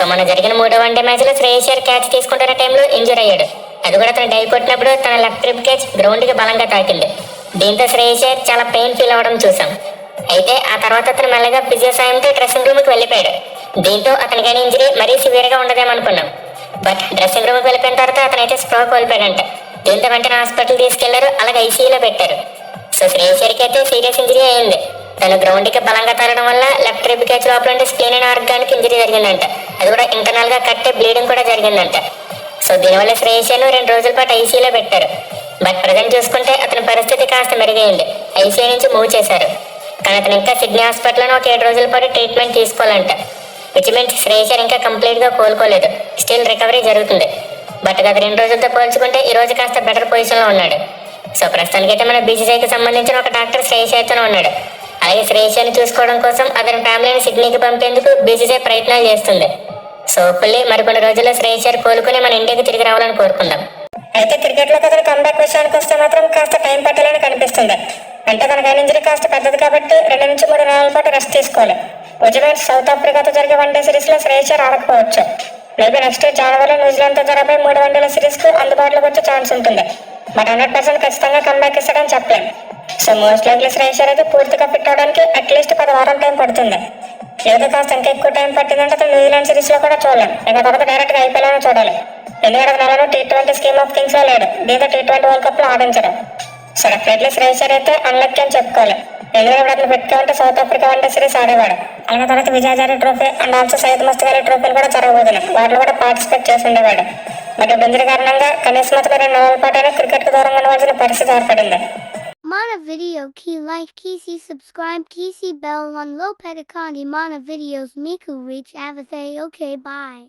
So మన జరిగిన మూడో వన్డే మ్యాచ్ లో శ్రేయస్ అయ్యర్ క్యాచ్ తీసుకుంటున్న టైంలో ఇంజూర్ అయ్యాడు. అది కూడా అతను డైవ్ కొట్టినప్పుడు తన లెఫ్ట్ రిబ్ కేజ్ గ్రౌండ్ కి బలంగా తాకింది. దీంతో శ్రేయస్ అయ్యర్ చాలా పెయిన్ ఫీల్ అవ్వడం చూసాం. అయితే ఆ తర్వాత అతను మెల్లగా ఫిజియో సాయంతో డ్రెస్సింగ్ రూమ్ కి వెళ్ళిపోయాడు. దీంతో అతనికైన ఇంజరీ మరీ సివియర్ గా ఉండదేమనుకున్నాం. బట్ డ్రెస్సింగ్ రూమ్ కి వెళ్ళిపోయిన తర్వాత అతనైతే స్ప్రో కోల్పోయాడంట. దీంతో వెంటనే హాస్పిటల్ తీసుకెళ్లారు, అలాగే ఐసీయూలో పెట్టారు. సో శ్రేయస్ అయ్యర్కి అయితే సీరియస్ ఇంజరీ అయింది. తను గ్రౌండ్ కి బలంగా తరగడం వల్ల లెఫ్ట్ రిబ్ కేజ్ లోపల స్ప్లీన్ అనే ఆర్గానికి ఇంజరీ జరిగిందంట. అది కూడా ఇంటర్నల్ గా కట్టే బ్లీడింగ్ కూడా జరిగిందంట. సో దీనివల్ల శ్రేయస్ అయ్యర్ను 2 రోజుల పాటు ఐసీయూలో పెట్టారు. బట్ ప్రజెంట్ చూసుకుంటే అతని పరిస్థితి కాస్త మెరుగైంది. ఐసీయూ నుంచి మూవ్ చేశారు. కానీ అతను ఇంకా సిడ్నీ హాస్పిటల్లో ఒక 7 రోజుల పాటు ట్రీట్మెంట్ తీసుకోవాలంట. విచ్ మీన్స్ శ్రేయస్ అయ్యర్ ఇంకా కంప్లీట్ గా కోలుకోలేదు, స్టిల్ రికవరీ జరుగుతుంది. బట్ గత 2 రోజులతో పోల్చుకుంటే ఈ రోజు కాస్త బెటర్ పొజిషన్ లో ఉన్నాడు. సో ప్రస్తుతానికైతే మన బీసీసీఐకి సంబంధించిన ఒక డాక్టర్ శ్రేయస్ అయ్యర్తోనే ఉన్నాడు. అలాగే శ్రేయస్ అయ్యర్ని చూసుకోవడం కోసం అతని ఫ్యామిలీని సిడ్నీకి పంపేందుకు బీసీసీఐ ప్రయత్నాలు చేస్తుంది. సో హోప్ఫుల్లీ మరికొన్ని రోజుల్లో శ్రేయస్ అయ్యర్ కోలుకుని మన ఇండియాకి తిరిగి రావాలని కోరుకుందాం. అయితే క్రికెట్ లో అతను కంబ్యాక్ విషయానికి వస్తే మాత్రం కాస్త టైం పట్టాలని కనిపిస్తుంది. అంటే తనకైన ఇంజరీ కాస్త పెద్దది కాబట్టి 2 నుంచి 3 నెలల పాటు రెస్ట్ తీసుకోవాలి. నిజమే, సౌత్ ఆఫ్రికాతో జరిగే వన్డే సిరీస్ లో శ్రేయస్ అయ్యర్ ఆడకపోవచ్చు. మేబీ నెక్స్ట్ జనవరిలో న్యూజిలాండ్ తో జరగబోయే 3 వన్డేల సిరీస్ కు అందుబాటులోకి వచ్చే ఛాన్స్ ఉంటుంది. బట్ 100% ఖచ్చితంగా కంబ్యాక్ ఇస్తాడని చెప్పలేం. So most likely Shreyas Iyer అయితే పూర్తిగా ఫిట్ అవడానికి అట్లీస్ట్ 10 వారం టైం పడుతుంది. లేదా కాస్త ఇంకా ఎక్కువ టైం పట్టిందంటే అతను న్యూజిలాండ్ సిరీస్ లో కూడా చూడలేం. ఇంకా తర్వాత డైరెక్ట్ గా ఐపీఎల్ చూడాలి. ఎందుకంటే నెలలో T20 స్కీమ్ ఆఫ్ థింగ్స్ లో లేడు. దీంతో T20 వరల్డ్ కప్ లో ఆడించడం. సో డెఫినెట్లీ శ్రేయస్ అయ్యర్ అయితే అన్లక్కీ అని చెప్పుకోవాలి. ఎందుకంటే అతను పెట్టుకుంటే సౌత్ ఆఫ్రికా వన్డే సిరీస్ ఆడేవాడు. అలాగే తర్వాత విజయజారి trophy and also Syed మస్తక్ Ali ట్రోఫీలు కూడా జరగబోతున్నాయి. వాటిలో కూడా పార్టిసిపేట్ చేసి ఉండేవాడు. బట్ ఇంజరీ కారణంగా కనీసం అతను 2 నెలల పాటు క్రికెట్ కు దూరంగా ఉండవలసిన పరిస్థితి ఏర్పడింది. Mana video key like key subscribe key bell on low pedicani mana videos miku reach avathay okay bye.